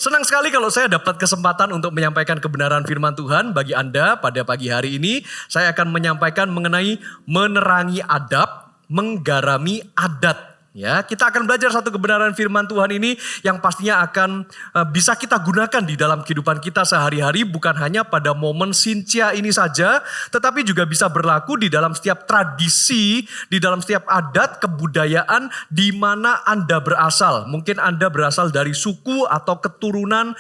Senang sekali kalau saya dapat kesempatan untuk menyampaikan kebenaran firman Tuhan bagi Anda pada pagi hari ini. Saya akan menyampaikan mengenai menerangi adab, menggarami adat. Ya, kita akan belajar satu kebenaran firman Tuhan ini yang pastinya akan bisa kita gunakan di dalam kehidupan kita sehari-hari, bukan hanya pada momen Sintia ini saja, tetapi juga bisa berlaku di dalam setiap tradisi, di dalam setiap adat, kebudayaan di mana Anda berasal. Mungkin Anda berasal dari suku atau keturunan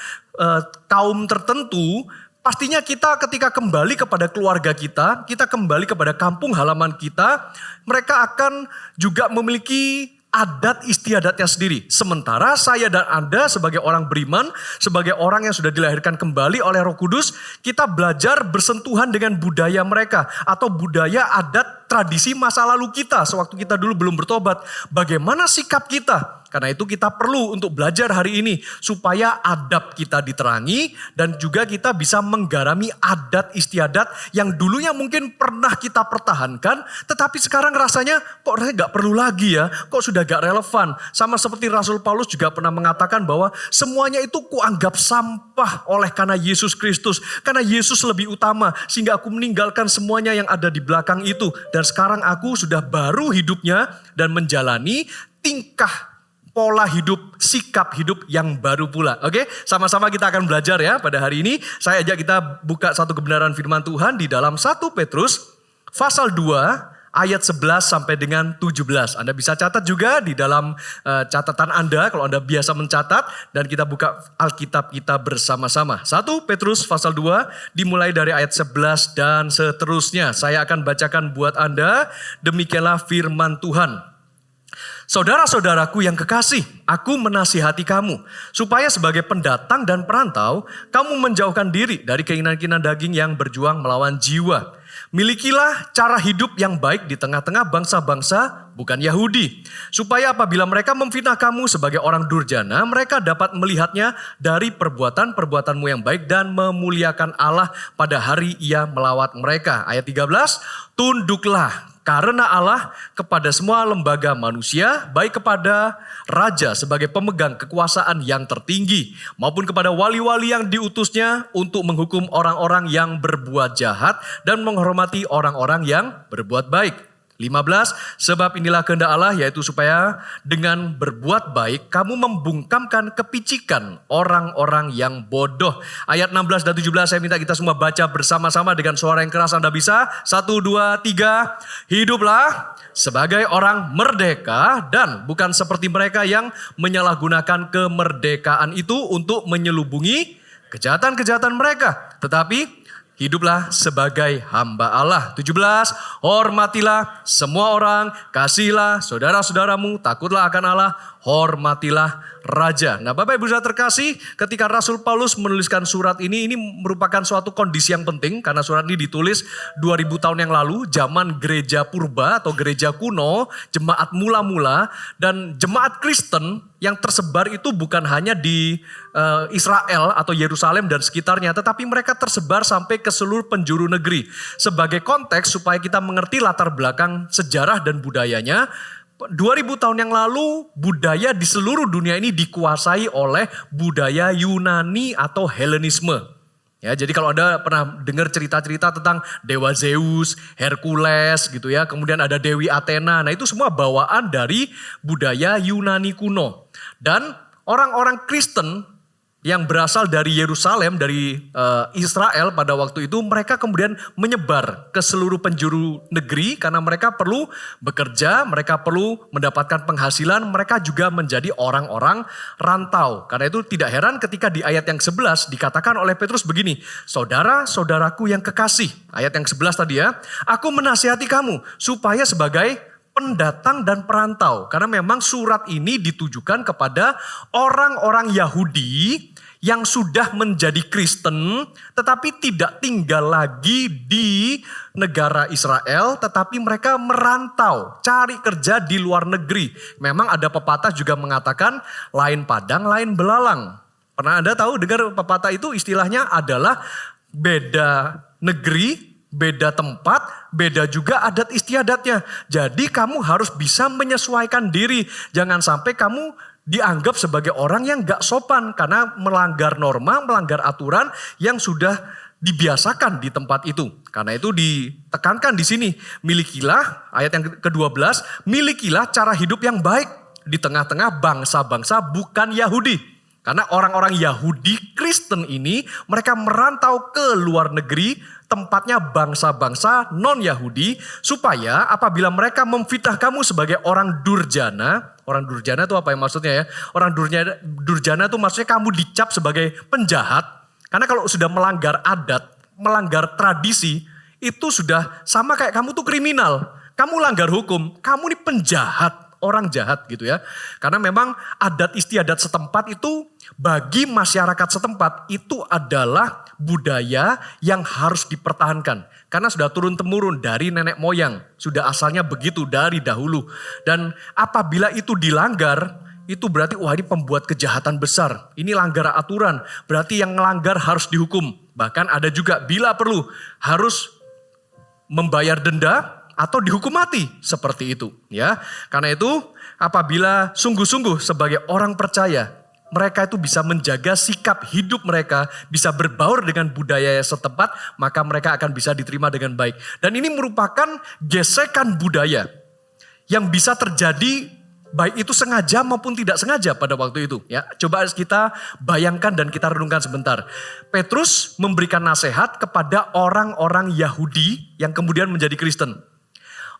kaum tertentu. Pastinya kita ketika kembali kepada keluarga kita kembali kepada kampung halaman kita, mereka akan juga memiliki adat istiadatnya sendiri. Sementara saya dan Anda sebagai orang beriman, sebagai orang yang sudah dilahirkan kembali oleh Roh Kudus, kita belajar bersentuhan dengan budaya mereka atau budaya adat tradisi masa lalu kita sewaktu kita dulu belum bertobat. Bagaimana sikap kita? Karena itu kita perlu untuk belajar hari ini supaya adab kita diterangi dan juga kita bisa menggarami adat istiadat yang dulunya mungkin pernah kita pertahankan, tetapi sekarang rasanya kok gak perlu lagi ya, kok sudah gak relevan. Sama seperti Rasul Paulus juga pernah mengatakan bahwa semuanya itu kuanggap sampah oleh karena Yesus Kristus. Karena Yesus lebih utama sehingga aku meninggalkan semuanya yang ada di belakang itu. Dan sekarang aku sudah baru hidupnya dan menjalani tingkah pola hidup, sikap hidup yang baru pula. Oke, sama-sama kita akan belajar ya pada hari ini. Saya ajak kita buka satu kebenaran firman Tuhan di dalam 1 Petrus pasal 2 ayat 11 sampai dengan 17. Anda bisa catat juga di dalam catatan Anda kalau Anda biasa mencatat, dan kita buka Alkitab kita bersama-sama. 1 Petrus pasal 2 dimulai dari ayat 11 dan seterusnya. Saya akan bacakan buat Anda. Demikianlah firman Tuhan. Saudara-saudaraku yang kekasih, aku menasihati kamu, supaya sebagai pendatang dan perantau, kamu menjauhkan diri dari keinginan-keinginan daging yang berjuang melawan jiwa. Milikilah cara hidup yang baik di tengah-tengah bangsa-bangsa, bukan Yahudi. Supaya apabila mereka memfitnah kamu sebagai orang durjana, mereka dapat melihatnya dari perbuatan-perbuatanmu yang baik dan memuliakan Allah pada hari Ia melawat mereka. Ayat 13, tunduklah karena Allah kepada semua lembaga manusia, baik kepada raja sebagai pemegang kekuasaan yang tertinggi, maupun kepada wali-wali yang diutusnya untuk menghukum orang-orang yang berbuat jahat dan menghormati orang-orang yang berbuat baik. 15, sebab inilah kehendak Allah, yaitu supaya dengan berbuat baik kamu membungkamkan kepicikan orang-orang yang bodoh. Ayat 16 dan 17 saya minta kita semua baca bersama-sama dengan suara yang keras. Anda bisa? 1, 2, 3. Hiduplah sebagai orang merdeka dan bukan seperti mereka yang menyalahgunakan kemerdekaan itu untuk menyelubungi kejahatan-kejahatan mereka. Tetapi hiduplah sebagai hamba Allah. 17, hormatilah semua orang, kasihilah saudara-saudaramu, takutlah akan Allah, hormatilah raja. Nah, Bapak Ibu Saudara terkasih, ketika Rasul Paulus menuliskan surat ini merupakan suatu kondisi yang penting karena surat ini ditulis 2000 tahun yang lalu, zaman gereja purba atau gereja kuno, jemaat mula-mula, dan jemaat Kristen yang tersebar itu bukan hanya di Israel atau Yerusalem dan sekitarnya, tetapi mereka tersebar sampai ke seluruh penjuru negeri. Sebagai konteks supaya kita mengerti latar belakang sejarah dan budayanya, 2000 tahun yang lalu budaya di seluruh dunia ini dikuasai oleh budaya Yunani atau Helenisme. Ya, jadi kalau Anda pernah dengar cerita-cerita tentang Dewa Zeus, Hercules gitu ya, kemudian ada Dewi Athena. Nah, itu semua bawaan dari budaya Yunani kuno. Dan orang-orang Kristen yang berasal dari Yerusalem, dari Israel pada waktu itu, mereka kemudian menyebar ke seluruh penjuru negeri karena mereka perlu bekerja, mereka perlu mendapatkan penghasilan, mereka juga menjadi orang-orang rantau. Karena itu tidak heran ketika di ayat yang 11 dikatakan oleh Petrus begini, saudara-saudaraku yang kekasih, ayat yang 11 tadi ya, aku menasihati kamu supaya sebagai pendatang dan perantau. Karena memang surat ini ditujukan kepada orang-orang Yahudi yang sudah menjadi Kristen tetapi tidak tinggal lagi di negara Israel, tetapi mereka merantau, cari kerja di luar negeri. Memang ada pepatah juga mengatakan lain padang, lain belalang. Pernah Anda tahu dengar pepatah itu? Istilahnya adalah beda negeri, beda tempat, beda juga adat istiadatnya. Jadi kamu harus bisa menyesuaikan diri. Jangan sampai kamu dianggap sebagai orang yang gak sopan karena melanggar norma, melanggar aturan yang sudah dibiasakan di tempat itu. Karena itu ditekankan di sini, milikilah, ayat yang ke-12, milikilah cara hidup yang baik di tengah-tengah bangsa-bangsa bukan Yahudi. Karena orang-orang Yahudi Kristen ini mereka merantau ke luar negeri, tempatnya bangsa-bangsa non-Yahudi, supaya apabila mereka memfitnah kamu sebagai orang durjana itu apa yang maksudnya ya? Orang durjana itu maksudnya kamu dicap sebagai penjahat. Karena kalau sudah melanggar adat, melanggar tradisi, itu sudah sama kayak kamu tuh kriminal. Kamu langgar hukum, kamu ini penjahat. Orang jahat gitu ya. Karena memang adat istiadat setempat itu bagi masyarakat setempat itu adalah budaya yang harus dipertahankan. Karena sudah turun-temurun dari nenek moyang. Sudah asalnya begitu dari dahulu. Dan apabila itu dilanggar, itu berarti wah ini pembuat kejahatan besar. Ini langgar aturan. Berarti yang melanggar harus dihukum. Bahkan ada juga bila perlu harus membayar denda atau dihukum mati seperti itu ya. Karena itu apabila sungguh-sungguh sebagai orang percaya mereka itu bisa menjaga sikap hidup mereka, bisa berbaur dengan budaya setempat, maka mereka akan bisa diterima dengan baik. Dan ini merupakan gesekan budaya yang bisa terjadi baik itu sengaja maupun tidak sengaja pada waktu itu ya. Coba kita bayangkan dan kita renungkan sebentar. Petrus memberikan nasihat kepada orang-orang Yahudi yang kemudian menjadi Kristen.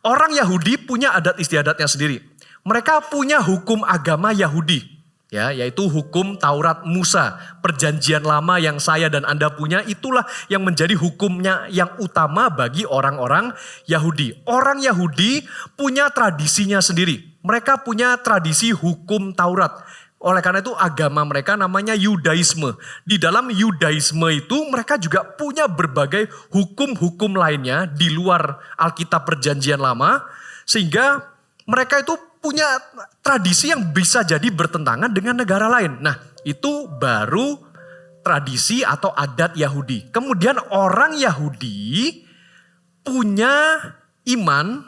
Orang Yahudi punya adat istiadatnya sendiri. Mereka punya hukum agama Yahudi, ya, yaitu hukum Taurat Musa, perjanjian lama yang saya dan Anda punya, itulah yang menjadi hukumnya yang utama bagi orang-orang Yahudi. Orang Yahudi punya tradisinya sendiri. Mereka punya tradisi hukum Taurat. Oleh karena itu agama mereka namanya Yudaisme. Di dalam Yudaisme itu mereka juga punya berbagai hukum-hukum lainnya di luar Alkitab Perjanjian Lama. Sehingga mereka itu punya tradisi yang bisa jadi bertentangan dengan negara lain. Nah itu baru tradisi atau adat Yahudi. Kemudian orang Yahudi punya iman,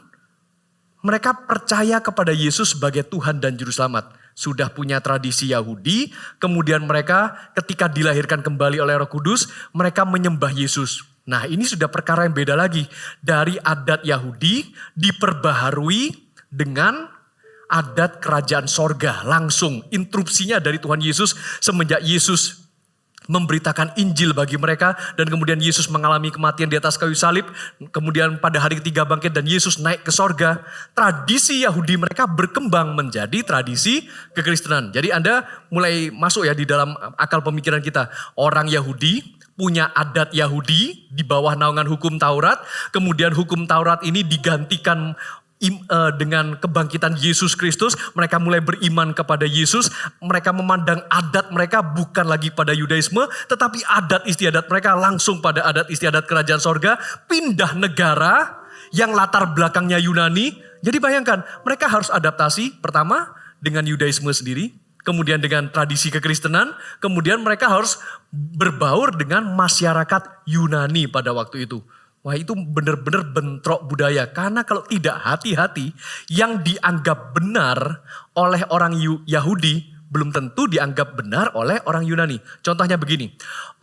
mereka percaya kepada Yesus sebagai Tuhan dan Juru Selamat. Sudah punya tradisi Yahudi, kemudian mereka ketika dilahirkan kembali oleh Roh Kudus, mereka menyembah Yesus. Nah ini sudah perkara yang beda lagi. Dari adat Yahudi diperbaharui dengan adat kerajaan sorga. Langsung instruksinya dari Tuhan Yesus semenjak Yesus memberitakan Injil bagi mereka dan kemudian Yesus mengalami kematian di atas kayu salib, kemudian pada hari ketiga bangkit dan Yesus naik ke sorga. Tradisi Yahudi mereka berkembang menjadi tradisi kekristenan. Jadi Anda mulai masuk ya di dalam akal pemikiran kita. Orang Yahudi punya adat Yahudi di bawah naungan hukum Taurat, kemudian hukum Taurat ini digantikan dengan kebangkitan Yesus Kristus. Mereka mulai beriman kepada Yesus. Mereka memandang adat mereka bukan lagi pada Yudaisme, tetapi adat istiadat mereka langsung pada adat istiadat kerajaan sorga. Pindah negara yang latar belakangnya Yunani. Jadi bayangkan mereka harus adaptasi pertama dengan Yudaisme sendiri, kemudian dengan tradisi kekristenan, kemudian mereka harus berbaur dengan masyarakat Yunani pada waktu itu. Wah itu benar-benar bentrok budaya. Karena kalau tidak hati-hati, yang dianggap benar oleh orang Yahudi belum tentu dianggap benar oleh orang Yunani. Contohnya begini,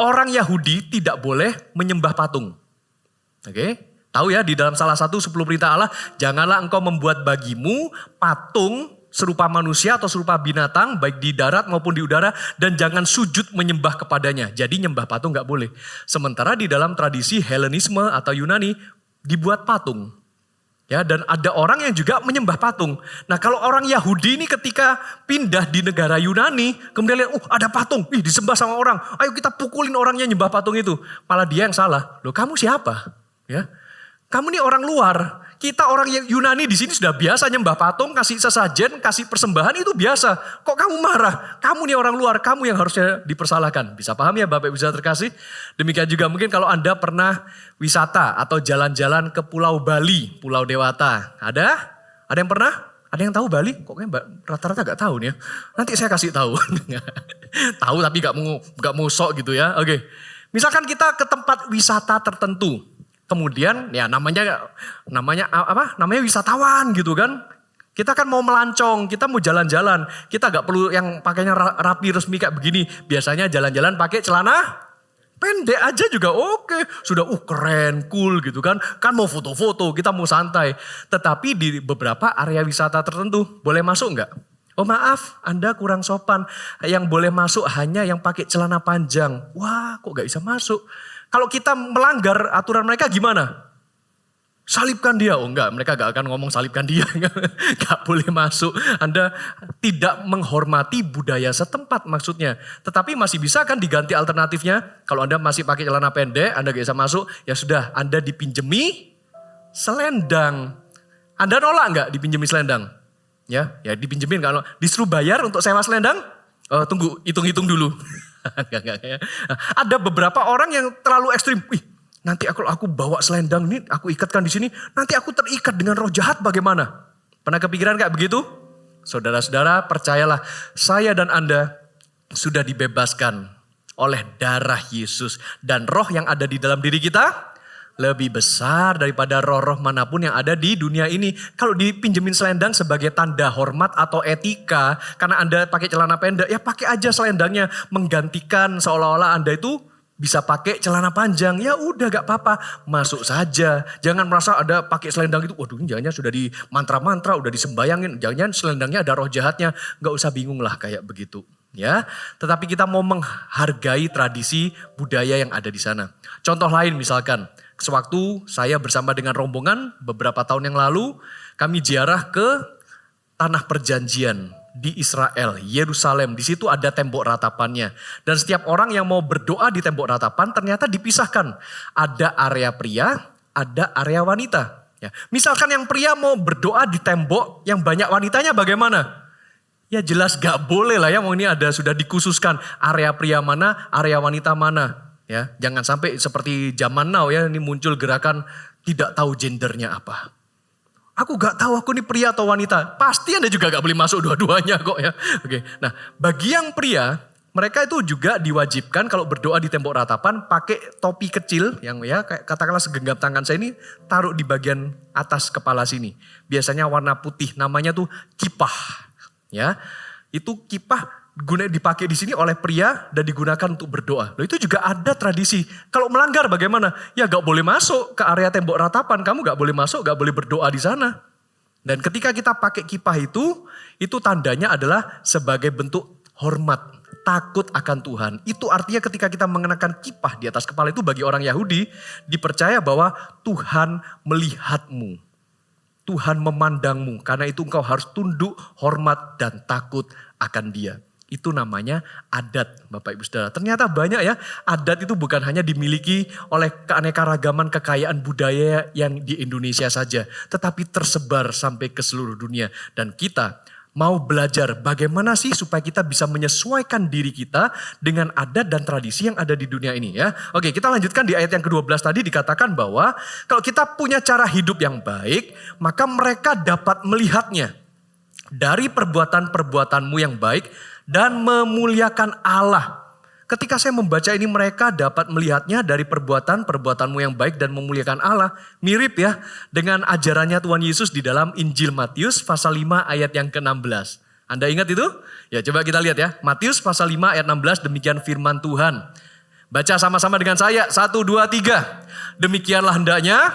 orang Yahudi tidak boleh menyembah patung. Oke, tahu ya di dalam salah satu 10 perintah Allah, janganlah engkau membuat bagimu patung serupa manusia atau serupa binatang baik di darat maupun di udara dan jangan sujud menyembah kepadanya. Jadi nyembah patung gak boleh. Sementara di dalam tradisi Helenisme atau Yunani dibuat patung. Ya, dan ada orang yang juga menyembah patung. Nah kalau orang Yahudi ini ketika pindah di negara Yunani kemudian lihat ada patung, disembah sama orang. Ayo kita pukulin orangnya nyembah patung itu. Malah dia yang salah. Loh kamu siapa? Ya, kamu nih orang luar. Kita orang Yunani di sini sudah biasa nyembah patung, kasih sesajen, kasih persembahan itu biasa. Kok kamu marah? Kamu nih orang luar, kamu yang harusnya dipersalahkan. Bisa paham ya Bapak Ibu Saudara terkasih? Demikian juga mungkin kalau Anda pernah wisata atau jalan-jalan ke Pulau Bali, Pulau Dewata. Ada? Ada yang pernah? Ada yang tahu Bali? Kok kayaknya rata-rata gak tahu nih ya. Nanti saya kasih tahu. Tahu tapi gak mau sok gitu ya. Oke. Misalkan kita ke tempat wisata tertentu. Kemudian ya namanya apa? Namanya wisatawan gitu kan. Kita kan mau melancong, kita mau jalan-jalan. Kita gak perlu yang pakainya rapi resmi kayak begini. Biasanya jalan-jalan pakai celana pendek aja juga oke. Sudah keren, cool gitu kan. Kan mau foto-foto, kita mau santai. Tetapi di beberapa area wisata tertentu boleh masuk nggak? Oh maaf, Anda kurang sopan. Yang boleh masuk hanya yang pakai celana panjang. Wah kok gak bisa masuk? Kalau kita melanggar aturan mereka gimana? Salibkan dia. Oh enggak, mereka gak akan ngomong salibkan dia. Gak boleh masuk. Anda tidak menghormati budaya setempat maksudnya. Tetapi masih bisa kan diganti alternatifnya. Kalau Anda masih pakai celana pendek, Anda gak bisa masuk. Ya sudah, Anda dipinjemi selendang. Anda nolak gak dipinjemi selendang? Ya dipinjemin. Kalau disuruh bayar untuk sewa selendang, tunggu, hitung-hitung dulu. Enggak. Ada beberapa orang yang terlalu ekstrim. Wih, nanti aku bawa selendang ini, aku ikatkan di sini, nanti aku terikat dengan roh jahat bagaimana? Pernah kepikiran kayak begitu? Saudara-saudara, percayalah, saya dan Anda sudah dibebaskan oleh darah Yesus. Dan roh yang ada di dalam diri kita lebih besar daripada roh-roh manapun yang ada di dunia ini. Kalau dipinjemin selendang sebagai tanda hormat atau etika, karena Anda pakai celana pendek, ya pakai aja selendangnya. Menggantikan seolah-olah Anda itu bisa pakai celana panjang, ya udah gak apa-apa, masuk saja. Jangan merasa ada pakai selendang itu, waduh jangan-jangan sudah di mantra-mantra, udah disembayangin, jangan-jangan selendangnya ada roh jahatnya. Gak usah bingung lah kayak begitu. Ya, tetapi kita mau menghargai tradisi budaya yang ada di sana. Contoh lain misalkan, sewaktu saya bersama dengan rombongan beberapa tahun yang lalu, kami ziarah ke Tanah Perjanjian di Israel, Yerusalem. Di situ ada tembok ratapannya. Dan setiap orang yang mau berdoa di tembok ratapan ternyata dipisahkan. Ada area pria, ada area wanita. Ya, misalkan yang pria mau berdoa di tembok yang banyak wanitanya bagaimana? Ya jelas gak boleh lah ya, mau ini ada sudah dikhususkan area pria mana, area wanita mana. Ya, jangan sampai seperti zaman now ya, ini muncul gerakan tidak tahu gendernya apa. Aku gak tahu aku ini pria atau wanita. Pasti Anda juga gak boleh masuk dua-duanya kok ya. Oke. Nah, bagi yang pria, mereka itu juga diwajibkan kalau berdoa di tembok ratapan pakai topi kecil yang ya kayak katakanlah segenggam tangan saya ini taruh di bagian atas kepala sini. Biasanya warna putih, namanya tuh kipah. Ya. Itu kipah dipakai di sini oleh pria dan digunakan untuk berdoa. Loh, itu juga ada tradisi. Kalau melanggar bagaimana? Ya gak boleh masuk ke area tembok ratapan. Kamu gak boleh masuk, gak boleh berdoa di sana. Dan ketika kita pakai kipah itu tandanya adalah sebagai bentuk hormat, takut akan Tuhan. Itu artinya ketika kita mengenakan kipah di atas kepala itu bagi orang Yahudi, dipercaya bahwa Tuhan melihatmu. Tuhan memandangmu, karena itu engkau harus tunduk, hormat, dan takut akan Dia. Itu namanya adat, Bapak Ibu Saudara. Ternyata banyak ya, adat itu bukan hanya dimiliki oleh keanekaragaman kekayaan budaya yang di Indonesia saja, tetapi tersebar sampai ke seluruh dunia. Dan kita mau belajar bagaimana sih supaya kita bisa menyesuaikan diri kita dengan adat dan tradisi yang ada di dunia ini ya. Oke, kita lanjutkan di ayat yang ke-12 tadi dikatakan bahwa kalau kita punya cara hidup yang baik, maka mereka dapat melihatnya dari perbuatan-perbuatanmu yang baik dan memuliakan Allah. Ketika saya membaca ini mereka dapat melihatnya dari perbuatan-perbuatanmu yang baik dan memuliakan Allah. Mirip ya dengan ajarannya Tuhan Yesus di dalam Injil Matius pasal 5 ayat yang ke-16. Anda ingat itu? Ya coba kita lihat ya. Matius pasal 5 ayat 16 demikian firman Tuhan. Baca sama-sama dengan saya. 1, 2, 3. Demikianlah hendaknya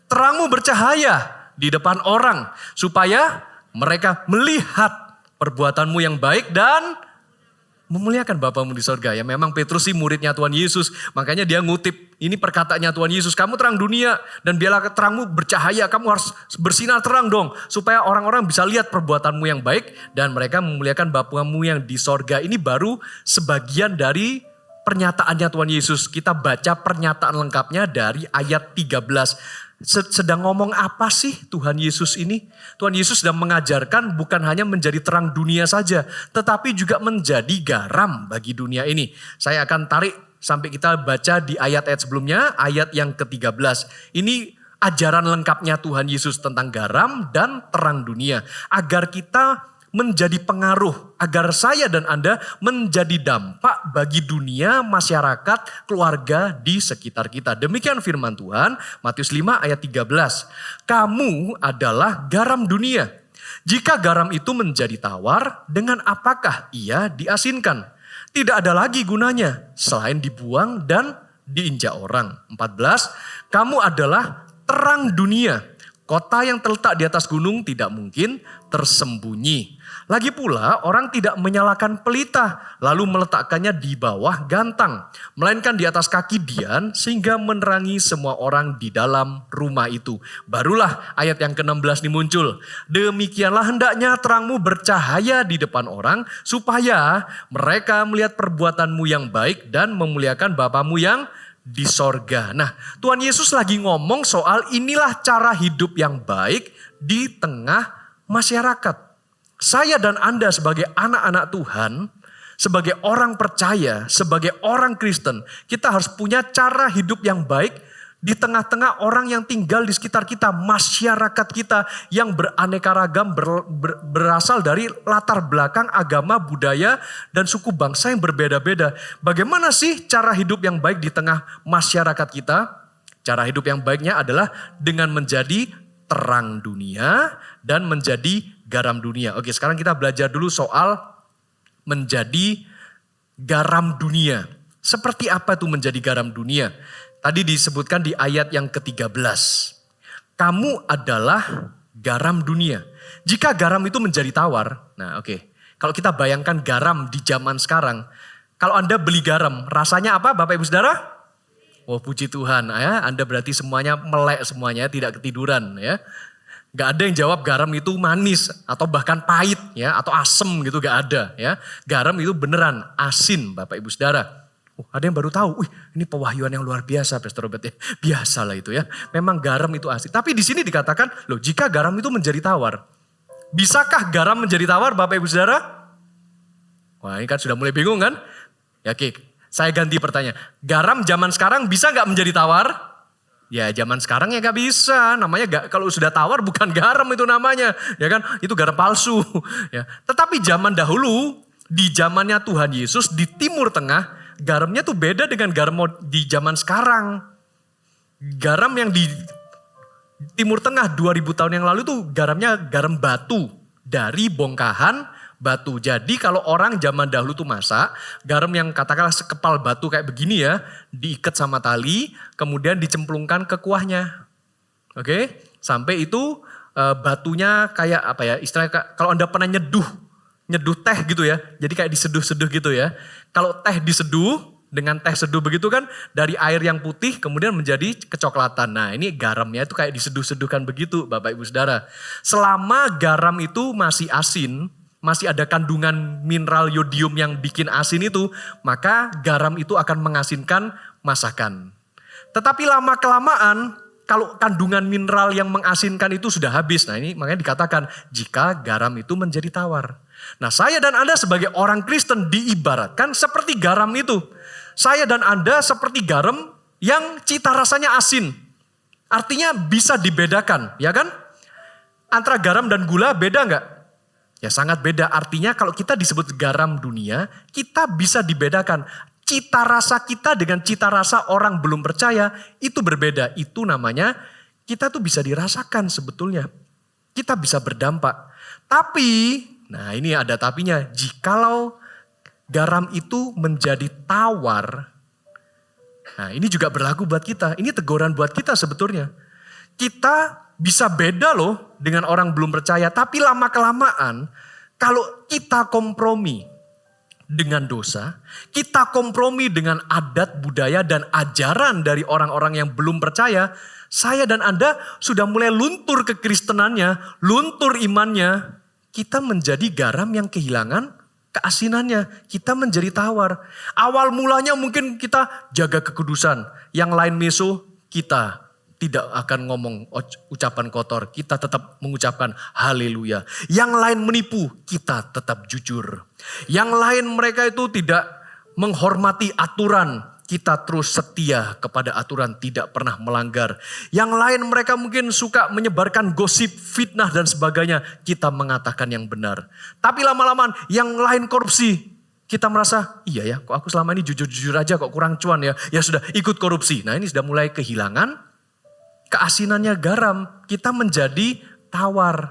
terangmu bercahaya di depan orang. Supaya mereka melihat perbuatanmu yang baik dan memuliakan Bapamu di sorga. Ya memang Petrus sih muridnya Tuhan Yesus. Makanya dia ngutip ini perkataannya Tuhan Yesus. Kamu terang dunia dan biarlah terangmu bercahaya. Kamu harus bersinar terang dong. Supaya orang-orang bisa lihat perbuatanmu yang baik. Dan mereka memuliakan Bapamu yang di sorga. Ini baru sebagian dari pernyataannya Tuhan Yesus. Kita baca pernyataan lengkapnya dari ayat 13. Sedang ngomong apa sih Tuhan Yesus ini? Tuhan Yesus sedang mengajarkan bukan hanya menjadi terang dunia saja, tetapi juga menjadi garam bagi dunia ini. Saya akan tarik sampai kita baca di ayat-ayat sebelumnya, ayat yang ke-13. Ini ajaran lengkapnya Tuhan Yesus tentang garam dan terang dunia. Agar kita menjadi pengaruh, agar saya dan Anda menjadi dampak bagi dunia, masyarakat, keluarga di sekitar kita. Demikian firman Tuhan, Matius 5 ayat 13. Kamu adalah garam dunia. Jika garam itu menjadi tawar, dengan apakah ia diasinkan? Tidak ada lagi gunanya selain dibuang dan diinjak orang. 14, kamu adalah terang dunia. Kota yang terletak di atas gunung tidak mungkin tersembunyi. Lagi pula orang tidak menyalakan pelita lalu meletakkannya di bawah gantang. Melainkan di atas kaki dian sehingga menerangi semua orang di dalam rumah itu. Barulah ayat yang ke-16 ini muncul. Demikianlah hendaknya terangmu bercahaya di depan orang supaya mereka melihat perbuatanmu yang baik dan memuliakan Bapamu yang di sorga. Nah, Tuhan Yesus lagi ngomong soal inilah cara hidup yang baik di tengah masyarakat. Saya dan Anda sebagai anak-anak Tuhan, sebagai orang percaya, sebagai orang Kristen, kita harus punya cara hidup yang baik di tengah-tengah orang yang tinggal di sekitar kita, masyarakat kita yang beraneka ragam, berasal dari latar belakang agama, budaya, dan suku bangsa yang berbeda-beda. Bagaimana sih cara hidup yang baik di tengah masyarakat kita? Cara hidup yang baiknya adalah dengan menjadi terang dunia dan menjadi garam dunia. Oke, sekarang kita belajar dulu soal menjadi garam dunia. Seperti apa itu menjadi garam dunia? Tadi disebutkan di ayat yang ke-13. Kamu adalah garam dunia. Jika garam itu menjadi tawar, nah oke. Kalau kita bayangkan garam di zaman sekarang, kalau Anda beli garam, rasanya apa Bapak Ibu Saudara? Oh puji Tuhan, ya. Anda berarti semuanya melek semuanya, tidak ketiduran ya. Gak ada yang jawab garam itu manis atau bahkan pahit ya atau asem gitu, gak ada ya. Garam itu beneran asin Bapak Ibu Saudara. Ada yang baru tahu, ini pewahyuan yang luar biasa Pastor Robert ya. Biasalah itu ya. Memang garam itu asin. Tapi di sini dikatakan, loh jika garam itu menjadi tawar. Bisakah garam menjadi tawar Bapak Ibu Saudara? Wah ini kan sudah mulai bingung kan? Ya oke, saya ganti pertanyaan. Garam zaman sekarang bisa gak menjadi tawar? Ya zaman sekarang ya gak bisa, namanya kalau sudah tawar bukan garam itu namanya, ya kan? Itu garam palsu. Ya. Tetapi zaman dahulu, di zamannya Tuhan Yesus di Timur Tengah, garamnya tuh beda dengan garam di zaman sekarang. Garam yang di Timur Tengah 2000 tahun yang lalu tuh garamnya garam batu dari bongkahan batu. Jadi kalau orang zaman dahulu tuh masak, garam yang katakanlah sekepal batu kayak begini ya, diikat sama tali, kemudian dicemplungkan ke kuahnya. Oke, sampai itu batunya kayak apa ya, istilahnya kalau Anda pernah nyeduh teh gitu ya, jadi kayak diseduh-seduh gitu ya. Kalau teh diseduh, dengan teh seduh begitu kan, dari air yang putih kemudian menjadi kecoklatan. Nah ini garamnya itu kayak diseduh-seduhkan begitu Bapak Ibu Saudara. Selama garam itu masih asin, masih ada kandungan mineral yodium yang bikin asin itu, maka garam itu akan mengasinkan masakan. Tetapi lama-kelamaan, kalau kandungan mineral yang mengasinkan itu sudah habis, nah ini makanya dikatakan jika garam itu menjadi tawar. Nah saya dan Anda sebagai orang Kristen diibaratkan seperti garam itu. Saya dan Anda seperti garam yang cita rasanya asin. Artinya bisa dibedakan, ya kan? Antara garam dan gula beda enggak? Ya sangat beda, artinya kalau kita disebut garam dunia, kita bisa dibedakan. Cita rasa kita dengan cita rasa orang belum percaya itu berbeda. Itu namanya kita tuh bisa dirasakan sebetulnya. Kita bisa berdampak. Tapi, nah ini ada tapinya, jikalau garam itu menjadi tawar, nah ini juga berlaku buat kita. Ini teguran buat kita sebetulnya. Kita bisa beda loh dengan orang belum percaya. Tapi lama-kelamaan kalau kita kompromi dengan dosa, kita kompromi dengan adat, budaya, dan ajaran dari orang-orang yang belum percaya, saya dan Anda sudah mulai luntur kekristenannya, luntur imannya. Kita menjadi garam yang kehilangan keasinannya. Kita menjadi tawar. Awal mulanya mungkin kita jaga kekudusan. Yang lain meso, kita tidak akan ngomong ucapan kotor, kita tetap mengucapkan haleluya. Yang lain menipu, kita tetap jujur. Yang lain mereka itu tidak menghormati aturan, kita terus setia kepada aturan, tidak pernah melanggar. Yang lain mereka mungkin suka menyebarkan gosip, fitnah dan sebagainya, kita mengatakan yang benar. Tapi lama-lama yang lain korupsi, kita merasa iya ya kok aku selama ini jujur-jujur aja kok kurang cuan ya. Ya sudah ikut korupsi. Nah ini sudah mulai kehilangan keasinannya garam, kita menjadi tawar.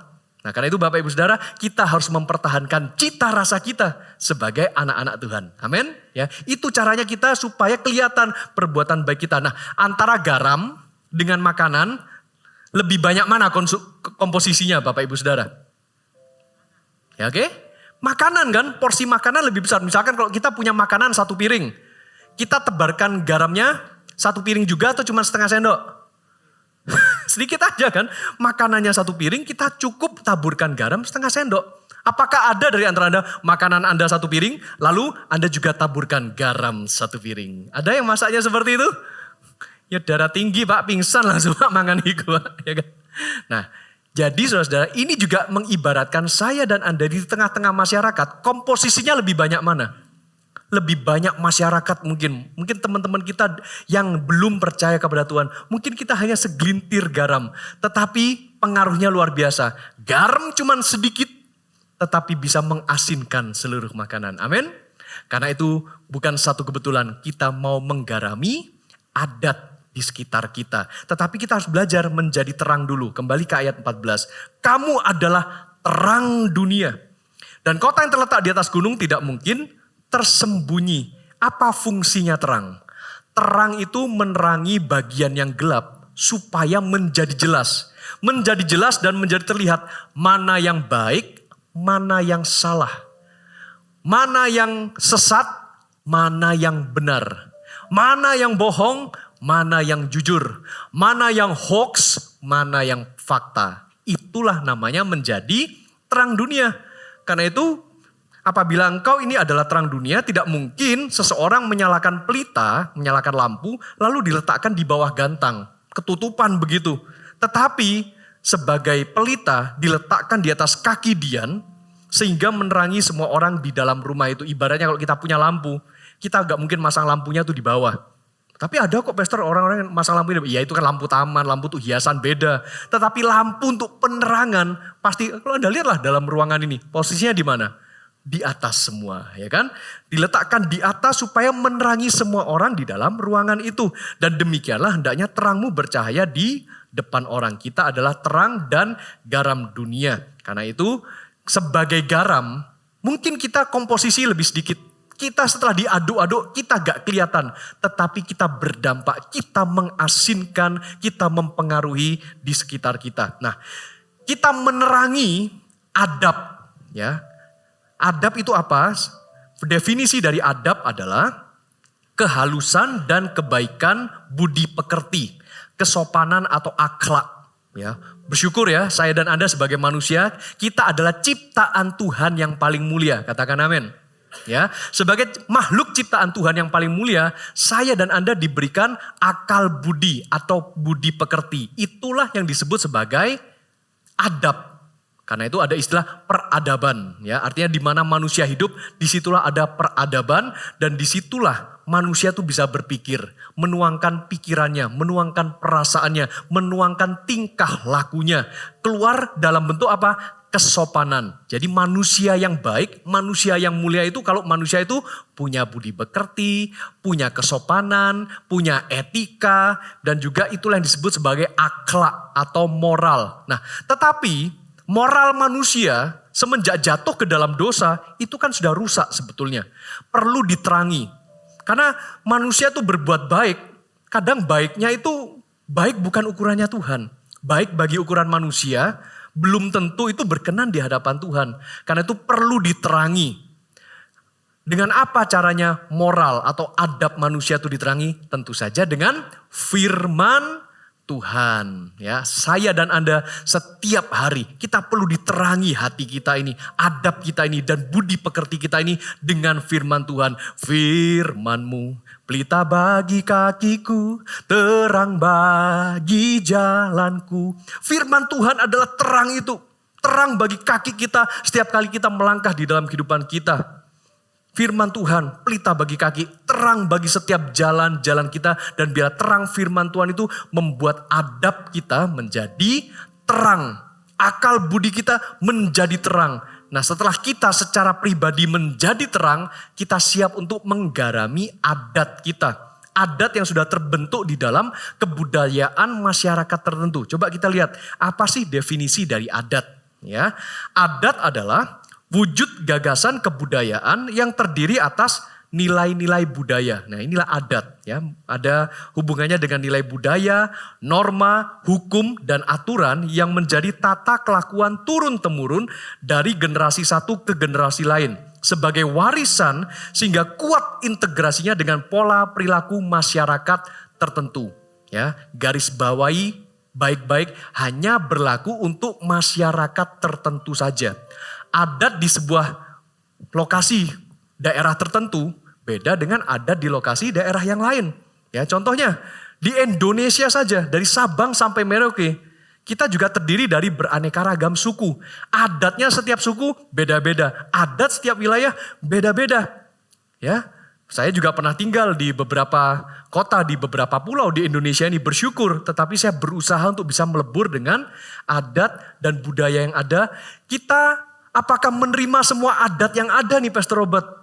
Nah karena itu Bapak Ibu Saudara, kita harus mempertahankan cita rasa kita sebagai anak-anak Tuhan. Amin. Ya, itu caranya kita supaya kelihatan perbuatan baik kita. Nah, antara garam dengan makanan, lebih banyak mana komposisinya Bapak Ibu Saudara? Ya, oke. Makanan kan, porsi makanan lebih besar. Misalkan kalau kita punya makanan 1 piring, kita tebarkan garamnya 1 piring juga atau cuma setengah sendok? Sedikit aja kan, makanannya 1 piring, kita cukup taburkan garam setengah sendok. Apakah ada dari antara Anda, makanan Anda 1 piring, lalu Anda juga taburkan garam 1 piring? Ada yang masaknya seperti itu? Ya darah tinggi Pak, pingsan langsung Pak mangan iku Pak. Ya kan? Nah, jadi saudara-saudara, ini juga mengibaratkan saya dan Anda di tengah-tengah masyarakat, komposisinya lebih banyak mana? Lebih banyak masyarakat mungkin teman-teman kita yang belum percaya kepada Tuhan. Mungkin kita hanya segelintir garam, tetapi pengaruhnya luar biasa. Garam cuman sedikit, tetapi bisa mengasinkan seluruh makanan. Amin. Karena itu bukan satu kebetulan kita mau menggarami adat di sekitar kita. Tetapi kita harus belajar menjadi terang dulu. Kembali ke ayat 14. Kamu adalah terang dunia. Dan kota yang terletak di atas gunung tidak mungkin tersembunyi. Apa fungsinya terang? Terang itu menerangi bagian yang gelap supaya menjadi jelas. Menjadi jelas dan menjadi terlihat mana yang baik, mana yang salah. Mana yang sesat, mana yang benar. Mana yang bohong, mana yang jujur. Mana yang hoax, mana yang fakta. Itulah namanya menjadi terang dunia. Karena itu apabila engkau ini adalah terang dunia, tidak mungkin seseorang menyalakan pelita, menyalakan lampu, lalu diletakkan di bawah gantang. Ketutupan begitu. Tetapi sebagai pelita diletakkan di atas kaki Dian, sehingga menerangi semua orang di dalam rumah itu. Ibaratnya kalau kita punya lampu, kita gak mungkin masang lampunya tuh di bawah. Tapi ada kok pastor orang-orang yang masang lampu, ya itu kan lampu taman, lampu tuh hiasan beda. Tetapi lampu untuk penerangan, pasti kalau Anda lihatlah dalam ruangan ini, posisinya di mana? Di atas semua, ya kan? Diletakkan di atas supaya menerangi semua orang di dalam ruangan itu. Dan demikianlah hendaknya terangmu bercahaya di depan orang. Kita adalah terang dan garam dunia. Karena itu sebagai garam, mungkin kita komposisi lebih sedikit. Kita setelah diaduk-aduk, kita gak kelihatan. Tetapi kita berdampak, kita mengasinkan, kita mempengaruhi di sekitar kita. Nah, kita menerangi adab, ya. Adab itu apa? Definisi dari adab adalah kehalusan dan kebaikan budi pekerti, kesopanan atau akhlak. Ya, bersyukur ya saya dan Anda sebagai manusia, kita adalah ciptaan Tuhan yang paling mulia. Katakan amin. Ya, sebagai makhluk ciptaan Tuhan yang paling mulia, saya dan Anda diberikan akal budi atau budi pekerti. Itulah yang disebut sebagai adab. Karena itu ada istilah peradaban, ya, artinya di mana manusia hidup, disitulah ada peradaban dan disitulah manusia tuh bisa berpikir, menuangkan pikirannya, menuangkan perasaannya, menuangkan tingkah lakunya, keluar dalam bentuk apa? Kesopanan. Jadi manusia yang baik, manusia yang mulia itu kalau manusia itu punya budi pekerti, punya kesopanan, punya etika, dan juga itulah yang disebut sebagai akhlak atau moral. Nah, tetapi moral manusia semenjak jatuh ke dalam dosa itu kan sudah rusak sebetulnya. Perlu diterangi. Karena manusia itu berbuat baik, kadang baiknya itu baik bukan ukurannya Tuhan. Baik bagi ukuran manusia, belum tentu itu berkenan di hadapan Tuhan. Karena itu perlu diterangi. Dengan apa caranya moral atau adab manusia itu diterangi? Tentu saja dengan firman Tuhan. Ya, saya dan Anda setiap hari kita perlu diterangi hati kita ini, adab kita ini dan budi pekerti kita ini dengan firman Tuhan. Firman-Mu pelita bagi kakiku, terang bagi jalanku. Firman Tuhan adalah terang itu, terang bagi kaki kita setiap kali kita melangkah di dalam kehidupan kita. Firman Tuhan, pelita bagi kaki, terang bagi setiap jalan-jalan kita. Dan biar terang firman Tuhan itu membuat adab kita menjadi terang. Akal budi kita menjadi terang. Nah, setelah kita secara pribadi menjadi terang, kita siap untuk menggarami adat kita. Adat yang sudah terbentuk di dalam kebudayaan masyarakat tertentu. Coba kita lihat, apa sih definisi dari adat? Ya, adat adalah wujud gagasan kebudayaan yang terdiri atas nilai-nilai budaya. Nah, inilah adat ya. Ada hubungannya dengan nilai budaya, norma, hukum dan aturan yang menjadi tata kelakuan turun-temurun dari generasi satu ke generasi lain sebagai warisan sehingga kuat integrasinya dengan pola perilaku masyarakat tertentu. Ya, garis bawahi baik-baik hanya berlaku untuk masyarakat tertentu saja. Adat di sebuah lokasi daerah tertentu beda dengan adat di lokasi daerah yang lain. Ya, contohnya di Indonesia saja dari Sabang sampai Merauke kita juga terdiri dari beraneka ragam suku. Adatnya setiap suku beda-beda. Adat setiap wilayah beda-beda. Ya, saya juga pernah tinggal di beberapa kota, di beberapa pulau di Indonesia ini bersyukur. Tetapi saya berusaha untuk bisa melebur dengan adat dan budaya yang ada. Kita apakah menerima semua adat yang ada nih Pastor Robert?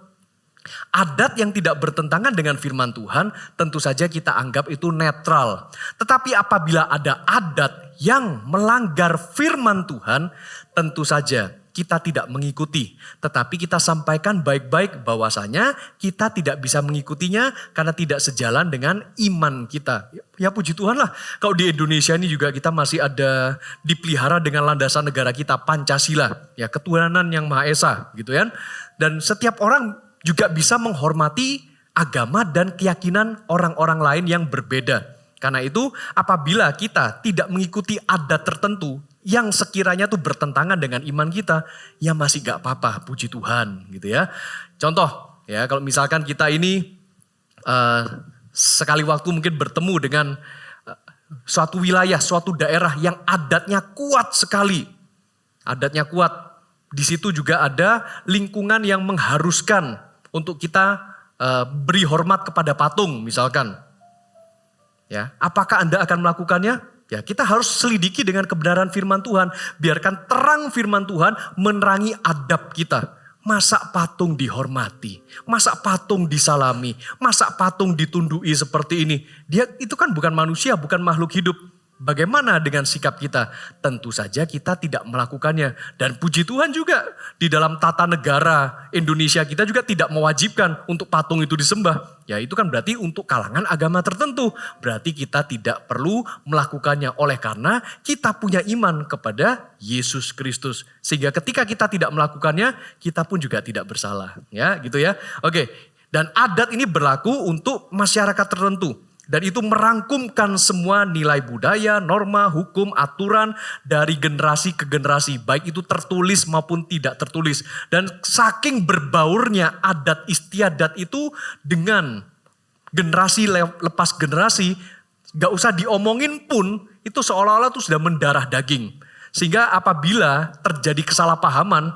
Adat yang tidak bertentangan dengan firman Tuhan tentu saja kita anggap itu netral. Tetapi apabila ada adat yang melanggar firman Tuhan tentu saja kita tidak mengikuti. Tetapi kita sampaikan baik-baik bahwasanya kita tidak bisa mengikutinya karena tidak sejalan dengan iman kita. Ya puji Tuhan lah. Kalau di Indonesia ini juga kita masih ada dipelihara dengan landasan negara kita Pancasila. Ya, ketuhanan yang Maha Esa gitu ya. Dan setiap orang juga bisa menghormati agama dan keyakinan orang-orang lain yang berbeda. Karena itu apabila kita tidak mengikuti adat tertentu yang sekiranya tuh bertentangan dengan iman kita, ya masih gak apa-apa, puji Tuhan gitu ya. Contoh ya, kalau misalkan kita ini sekali waktu mungkin bertemu dengan suatu wilayah, suatu daerah yang adatnya kuat sekali. Adatnya kuat, di situ juga ada lingkungan yang mengharuskan untuk kita beri hormat kepada patung misalkan. Ya, apakah Anda akan melakukannya? Ya, kita harus selidiki dengan kebenaran firman Tuhan. Biarkan terang firman Tuhan menerangi adab kita. Masa patung dihormati? Masa patung disalami? Masa patung ditundui seperti ini? Dia itu kan bukan manusia, bukan makhluk hidup. Bagaimana dengan sikap kita? Tentu saja kita tidak melakukannya. Dan puji Tuhan juga di dalam tata negara Indonesia kita juga tidak mewajibkan untuk patung itu disembah. Ya itu kan berarti untuk kalangan agama tertentu. Berarti kita tidak perlu melakukannya oleh karena kita punya iman kepada Yesus Kristus. Sehingga ketika kita tidak melakukannya kita pun juga tidak bersalah. Ya gitu ya. Oke, dan adat ini berlaku untuk masyarakat tertentu. Dan itu merangkumkan semua nilai budaya, norma, hukum, aturan dari generasi ke generasi. Baik itu tertulis maupun tidak tertulis. Dan saking berbaurnya adat istiadat itu dengan generasi lepas generasi. Gak usah diomongin pun itu seolah-olah itu sudah mendarah daging. Sehingga apabila terjadi kesalahpahaman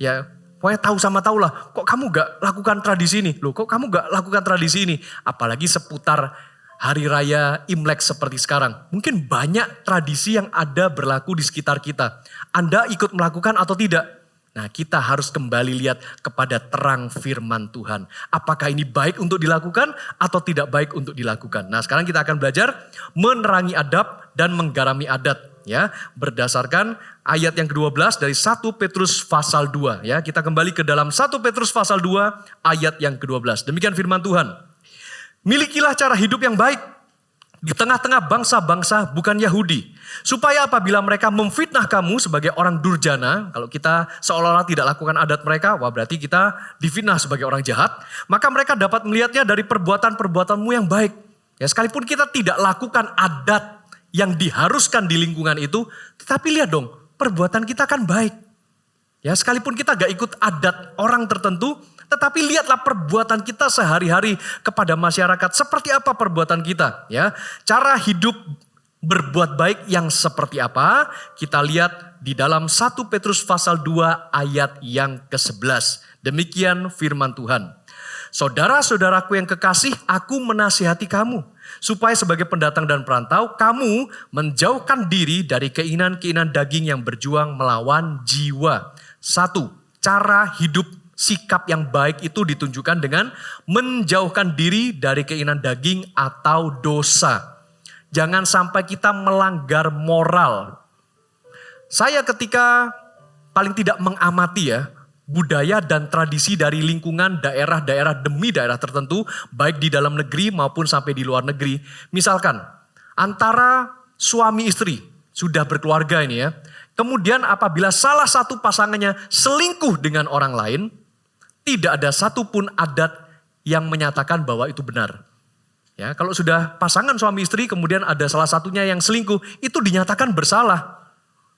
ya pokoknya tahu sama tahu lah. Kok kamu gak lakukan tradisi ini? Loh kok kamu gak lakukan tradisi ini? Apalagi seputar Hari Raya Imlek seperti sekarang. Mungkin banyak tradisi yang ada berlaku di sekitar kita. Anda ikut melakukan atau tidak? Nah kita harus kembali lihat kepada terang firman Tuhan. Apakah ini baik untuk dilakukan atau tidak baik untuk dilakukan. Nah sekarang kita akan belajar menerangi adab dan menggarami adat. Ya, berdasarkan ayat yang ke-12 dari 1 Petrus pasal 2. Ya, kita kembali ke dalam 1 Petrus pasal 2 ayat yang ke-12. Demikian firman Tuhan. Milikilah cara hidup yang baik di tengah-tengah bangsa-bangsa bukan Yahudi. Supaya apabila mereka memfitnah kamu sebagai orang durjana, kalau kita seolah-olah tidak lakukan adat mereka, wah berarti kita difitnah sebagai orang jahat. Maka mereka dapat melihatnya dari perbuatan-perbuatanmu yang baik. Ya, sekalipun kita tidak lakukan adat yang diharuskan di lingkungan itu, tetapi lihat dong, perbuatan kita kan baik. Ya, sekalipun kita gak ikut adat orang tertentu, tetapi lihatlah perbuatan kita sehari-hari kepada masyarakat. Seperti apa perbuatan kita? Ya, cara hidup berbuat baik yang seperti apa? Kita lihat di dalam 1 Petrus pasal 2 ayat yang ke-11. Demikian firman Tuhan. Saudara-saudaraku yang kekasih, aku menasihati kamu. Supaya sebagai pendatang dan perantau, kamu menjauhkan diri dari keinginan-keinginan daging yang berjuang melawan jiwa. 1. Cara hidup sikap yang baik itu ditunjukkan dengan menjauhkan diri dari keinginan daging atau dosa. Jangan sampai kita melanggar moral. Saya ketika paling tidak mengamati ya, budaya dan tradisi dari lingkungan daerah-daerah demi daerah tertentu, baik di dalam negeri maupun sampai di luar negeri. Misalkan, antara suami istri, sudah berkeluarga ini ya, kemudian apabila salah satu pasangannya selingkuh dengan orang lain, tidak ada satupun adat yang menyatakan bahwa itu benar. Ya, kalau sudah pasangan suami istri kemudian ada salah satunya yang selingkuh, itu dinyatakan bersalah.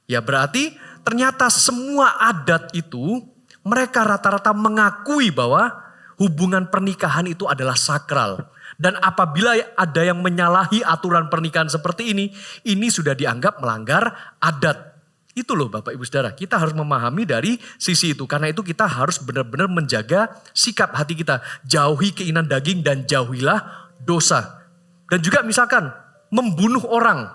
Ya berarti ternyata semua adat itu mereka rata-rata mengakui bahwa hubungan pernikahan itu adalah sakral. Dan apabila ada yang menyalahi aturan pernikahan seperti ini sudah dianggap melanggar adat. Itu loh Bapak Ibu Saudara, kita harus memahami dari sisi itu. Karena itu kita harus benar-benar menjaga sikap hati kita. Jauhi keinginan daging dan jauhilah dosa. Dan juga misalkan membunuh orang.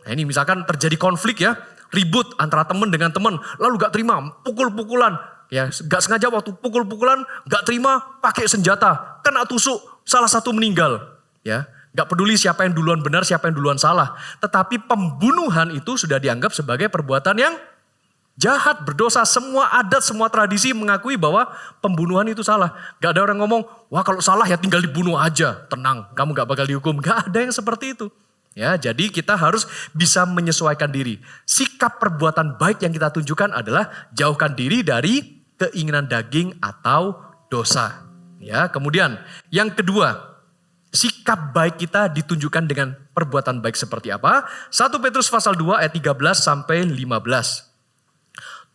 Nah ini misalkan terjadi konflik ya, ribut antara teman dengan teman, lalu gak terima, pukul-pukulan. Ya gak sengaja waktu pukul-pukulan, gak terima, pakai senjata, kena tusuk, salah satu meninggal. Ya, gak peduli siapa yang duluan benar, siapa yang duluan salah. Tetapi pembunuhan itu sudah dianggap sebagai perbuatan yang jahat, berdosa. Semua adat, semua tradisi mengakui bahwa pembunuhan itu salah. Gak ada orang ngomong, wah kalau salah ya tinggal dibunuh aja, tenang, kamu gak bakal dihukum. Gak ada yang seperti itu. Ya, jadi kita harus bisa menyesuaikan diri. Sikap perbuatan baik yang kita tunjukkan adalah jauhkan diri dari keinginan daging atau dosa. Ya, kemudian yang kedua, sikap baik kita ditunjukkan dengan perbuatan baik seperti apa? 1 Petrus pasal 2 ayat 13 sampai 15.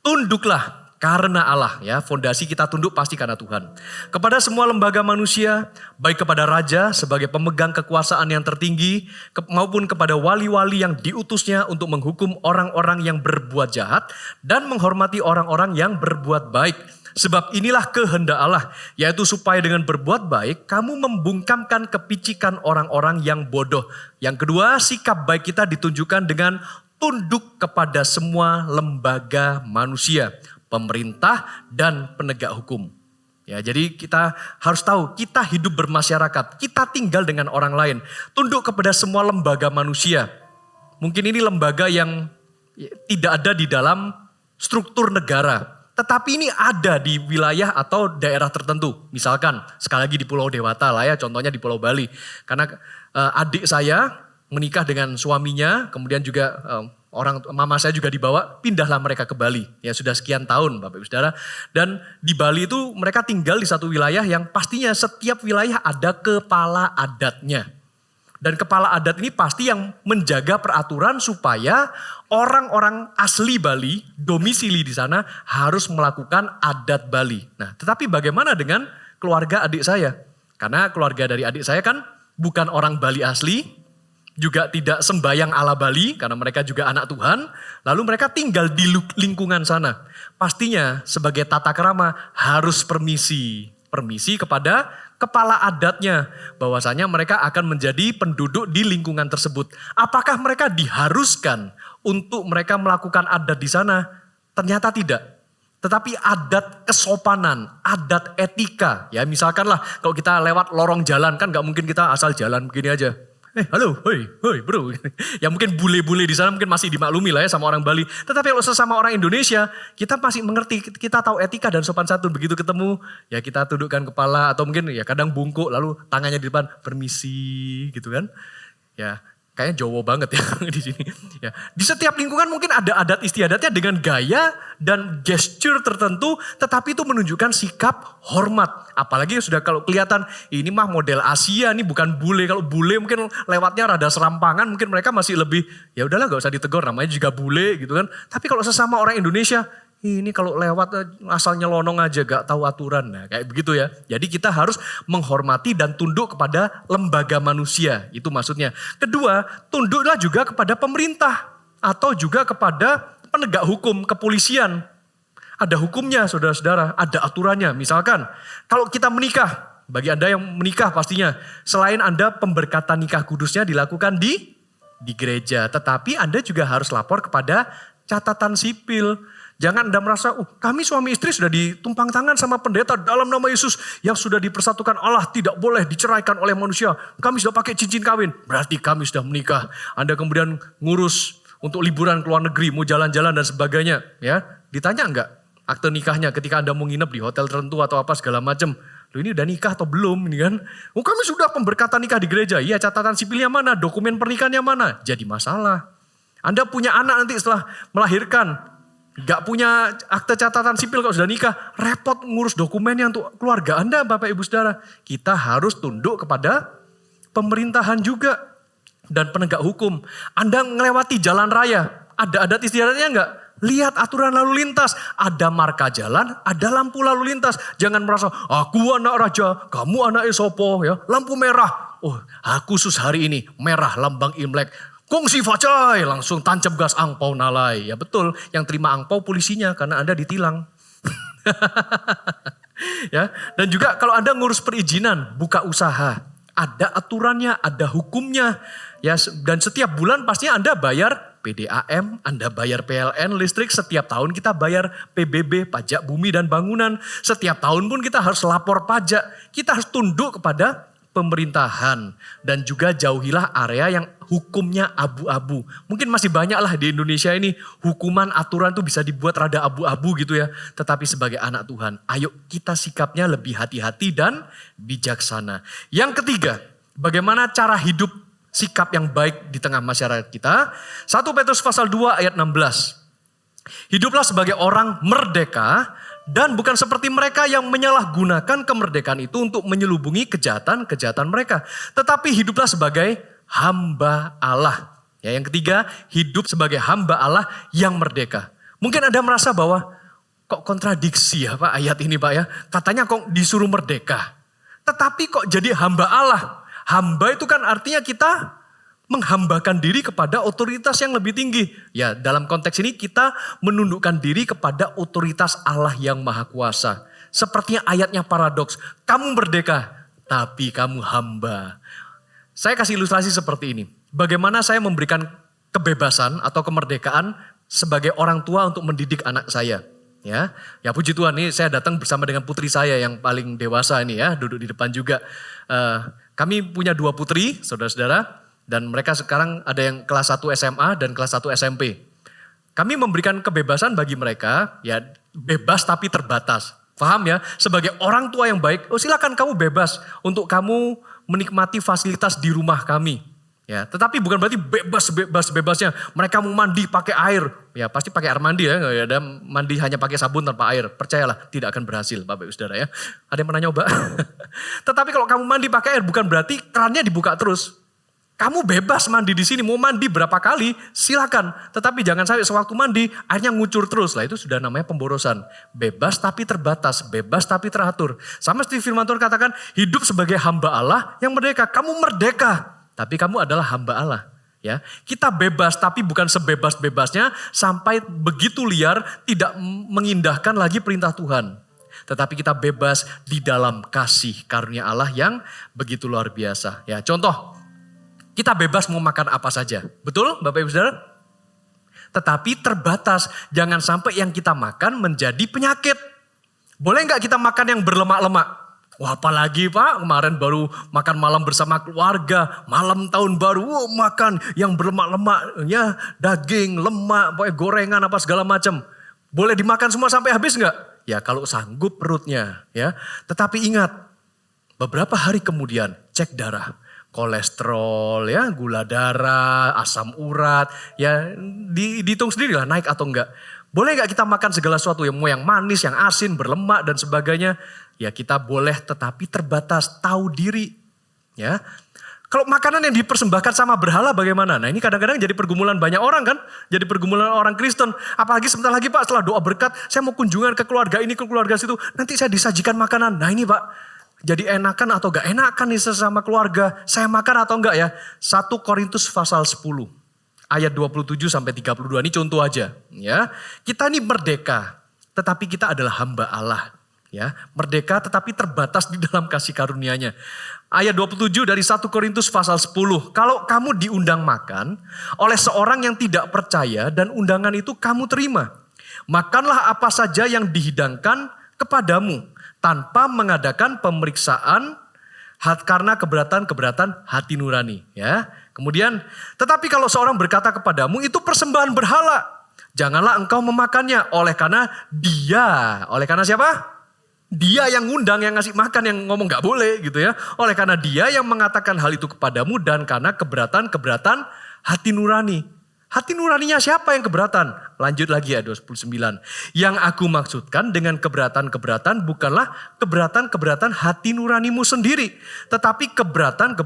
Tunduklah karena Allah, ya, fondasi kita tunduk pasti karena Tuhan. Kepada semua lembaga manusia, baik kepada raja sebagai pemegang kekuasaan yang tertinggi, maupun kepada wali-wali yang diutusnya untuk menghukum orang-orang yang berbuat jahat dan menghormati orang-orang yang berbuat baik. Sebab inilah kehendak Allah, yaitu supaya dengan berbuat baik, kamu membungkamkan kepicikan orang-orang yang bodoh. Yang kedua, sikap baik kita ditunjukkan dengan tunduk kepada semua lembaga manusia, pemerintah dan penegak hukum. Ya, jadi kita harus tahu kita hidup bermasyarakat, kita tinggal dengan orang lain. Tunduk kepada semua lembaga manusia. Mungkin ini lembaga yang tidak ada di dalam struktur negara, tetapi ini ada di wilayah atau daerah tertentu. Misalkan sekali lagi di Pulau Dewata lah ya, contohnya di Pulau Bali. Karena adik saya menikah dengan suaminya, kemudian juga mama saya juga dibawa, pindahlah mereka ke Bali. Ya sudah sekian tahun Bapak Ibu Saudara. Dan di Bali itu mereka tinggal di satu wilayah yang pastinya setiap wilayah ada kepala adatnya. Dan kepala adat ini pasti yang menjaga peraturan supaya orang-orang asli Bali, domisili di sana harus melakukan adat Bali. Nah, tetapi bagaimana dengan keluarga adik saya? Karena keluarga dari adik saya kan bukan orang Bali asli, juga tidak sembayang ala Bali karena mereka juga anak Tuhan, lalu mereka tinggal di lingkungan sana. Pastinya sebagai tata krama harus permisi kepada kepala adatnya, bahwasanya mereka akan menjadi penduduk di lingkungan tersebut. Apakah mereka diharuskan untuk mereka melakukan adat di sana? Ternyata tidak. Tetapi adat kesopanan, adat etika, ya misalkanlah kalau kita lewat lorong jalan kan gak mungkin kita asal jalan begini aja. Halo, hoi bro. Ya mungkin bule-bule di sana mungkin masih dimaklumi lah ya sama orang Bali. Tetapi kalau sesama orang Indonesia, kita masih mengerti, kita tahu etika dan sopan santun. Begitu ketemu, ya kita tundukkan kepala atau mungkin ya kadang bungkuk lalu tangannya di depan, permisi gitu kan. Ya kayaknya Jawa banget ya di sini. Ya, di setiap lingkungan mungkin ada adat istiadatnya dengan gaya dan gesture tertentu, tetapi itu menunjukkan sikap hormat. Apalagi sudah kalau kelihatan ini mah model Asia, ini bukan bule. Kalau bule mungkin lewatnya rada serampangan, mungkin mereka masih lebih ya udahlah gak usah ditegur, namanya juga bule gitu kan. Tapi kalau sesama orang Indonesia, ini kalau lewat asal nyelonong aja gak tahu aturan. Nah, kayak begitu ya. Jadi kita harus menghormati dan tunduk kepada lembaga manusia. Itu maksudnya. Kedua, tunduklah juga kepada pemerintah. Atau juga kepada penegak hukum, kepolisian. Ada hukumnya saudara-saudara, ada aturannya. Misalkan kalau kita menikah, bagi Anda yang menikah pastinya. Selain Anda pemberkatan nikah kudusnya dilakukan di gereja. Tetapi Anda juga harus lapor kepada catatan sipil. Jangan Anda merasa, kami suami istri sudah ditumpang tangan sama pendeta dalam nama Yesus yang sudah dipersatukan Allah, tidak boleh diceraikan oleh manusia. Kami sudah pakai cincin kawin, berarti kami sudah menikah. Anda kemudian ngurus untuk liburan ke luar negeri, mau jalan-jalan dan sebagainya, ya. Ditanya enggak akte nikahnya ketika Anda mau nginep di hotel tertentu atau apa segala macam. Loh ini udah nikah atau belum ini kan? Oh kami sudah pemberkatan nikah di gereja. Iya catatan sipilnya mana? Dokumen pernikahannya mana? Jadi masalah. Anda punya anak nanti setelah melahirkan. Gak punya akte catatan sipil kalau sudah nikah. Repot ngurus dokumennya untuk keluarga Anda Bapak Ibu Saudara. Kita harus tunduk kepada pemerintahan juga. Dan penegak hukum. Anda melewati jalan raya. Ada adat istiadatnya enggak? Lihat aturan lalu lintas. Ada marka jalan, ada lampu lalu lintas. Jangan merasa, aku anak raja, kamu anak Esopo. Ya. Lampu merah. Oh, khusus hari ini, merah lambang Imlek. Kongsi facai, langsung tancap gas angpau nalai. Ya betul, yang terima angpau polisinya karena Anda ditilang. Ya, dan juga kalau Anda ngurus perizinan, buka usaha. Ada aturannya, ada hukumnya. Ya, dan setiap bulan pastinya Anda bayar PDAM, Anda bayar PLN, listrik, setiap tahun kita bayar PBB, pajak bumi dan bangunan. Setiap tahun pun kita harus lapor pajak. Kita harus tunduk kepada pemerintahan. Dan juga jauhilah area yang hukumnya abu-abu. Mungkin masih banyak lah di Indonesia ini hukuman aturan tuh bisa dibuat rada abu-abu gitu ya. Tetapi sebagai anak Tuhan, ayo kita sikapnya lebih hati-hati dan bijaksana. Yang ketiga, bagaimana cara hidup sikap yang baik di tengah masyarakat kita. 1 Petrus pasal 2 ayat 16. Hiduplah sebagai orang merdeka dan bukan seperti mereka yang menyalahgunakan kemerdekaan itu untuk menyelubungi kejahatan-kejahatan mereka. Tetapi hiduplah sebagai hamba Allah. Ya, yang ketiga, hidup sebagai hamba Allah yang merdeka. Mungkin Anda merasa bahwa kok kontradiksi ya Pak ayat ini Pak ya. Katanya kok disuruh merdeka. Tetapi kok jadi hamba Allah. Hamba itu kan artinya kita menghambakan diri kepada otoritas yang lebih tinggi. Ya dalam konteks ini kita menundukkan diri kepada otoritas Allah yang Maha Kuasa. Sepertinya ayatnya paradoks. Kamu merdeka tapi kamu hamba. Saya kasih ilustrasi seperti ini. Bagaimana saya memberikan kebebasan atau kemerdekaan sebagai orang tua untuk mendidik anak saya. Ya puji Tuhan nih saya datang bersama dengan putri saya yang paling dewasa ini ya. Duduk di depan juga. Kami punya 2 putri, saudara-saudara, dan mereka sekarang ada yang kelas 1 SMA dan kelas 1 SMP. Kami memberikan kebebasan bagi mereka, ya bebas tapi terbatas. Paham ya? Sebagai orang tua yang baik, silakan kamu bebas untuk kamu menikmati fasilitas di rumah kami. Ya, tetapi bukan berarti bebasnya. Mereka mau mandi pakai air, ya pasti pakai air mandi ya, nggak ada mandi hanya pakai sabun tanpa air. Percayalah, tidak akan berhasil, Bapak Ibu Saudara ya. Ada yang pernah nyoba? Tetapi kalau kamu mandi pakai air, bukan berarti kerannya dibuka terus. Kamu bebas mandi di sini, mau mandi berapa kali, silakan. Tetapi jangan sampai sewaktu mandi airnya ngucur terus. Lah itu sudah namanya pemborosan. Bebas tapi terbatas, bebas tapi teratur. Sama seperti firman Tuhan katakan, hidup sebagai hamba Allah yang merdeka. Kamu merdeka. Tapi kamu adalah hamba Allah. Ya, kita bebas tapi bukan sebebas-bebasnya sampai begitu liar tidak mengindahkan lagi perintah Tuhan. Tetapi kita bebas di dalam kasih karunia Allah yang begitu luar biasa. Ya, contoh, kita bebas mau makan apa saja. Betul Bapak Ibu Saudara? Tetapi terbatas, jangan sampai yang kita makan menjadi penyakit. Boleh nggak kita makan yang berlemak-lemak? Wah apalagi Pak, kemarin baru makan malam bersama keluarga, malam tahun baru, makan yang berlemak-lemak, ya daging, lemak, pokoknya gorengan apa segala macam. Boleh dimakan semua sampai habis enggak? Ya kalau sanggup perutnya, ya. Tetapi ingat, beberapa hari kemudian cek darah, kolesterol, ya gula darah, asam urat, ya dihitung sendiri lah naik atau enggak. Boleh enggak kita makan segala sesuatu yang mau yang manis, yang asin, berlemak dan sebagainya? Ya kita boleh tetapi terbatas, tahu diri. Ya. Kalau makanan yang dipersembahkan sama berhala bagaimana? Nah ini kadang-kadang jadi pergumulan banyak orang kan. Jadi pergumulan orang Kristen. Apalagi sebentar lagi Pak setelah doa berkat, saya mau kunjungan ke keluarga ini, ke keluarga situ. Nanti saya disajikan makanan. Nah ini Pak, jadi enakan atau gak enakan nih sesama keluarga. Saya makan atau enggak ya? 1 Korintus pasal 10. Ayat 27 sampai 32 ini contoh aja. Ya, kita ini merdeka. Tetapi kita adalah hamba Allah. Ya, merdeka tetapi terbatas di dalam kasih karunia-Nya. Ayat 27 dari 1 Korintus pasal 10. Kalau kamu diundang makan oleh seorang yang tidak percaya dan undangan itu kamu terima. Makanlah apa saja yang dihidangkan kepadamu tanpa mengadakan pemeriksaan karena keberatan hati nurani. Ya, Kemudian, tetapi kalau seorang berkata kepadamu itu persembahan berhala, janganlah engkau memakannya. Oleh karena siapa? Dia yang ngundang, yang ngasih makan, yang ngomong gak boleh gitu ya. Oleh karena dia yang mengatakan hal itu kepadamu dan karena keberatan hati nurani. Hati nuraninya siapa yang keberatan? Lanjut lagi ya 29. Yang aku maksudkan dengan keberatan bukanlah keberatan hati nuranimu sendiri. Tetapi keberatan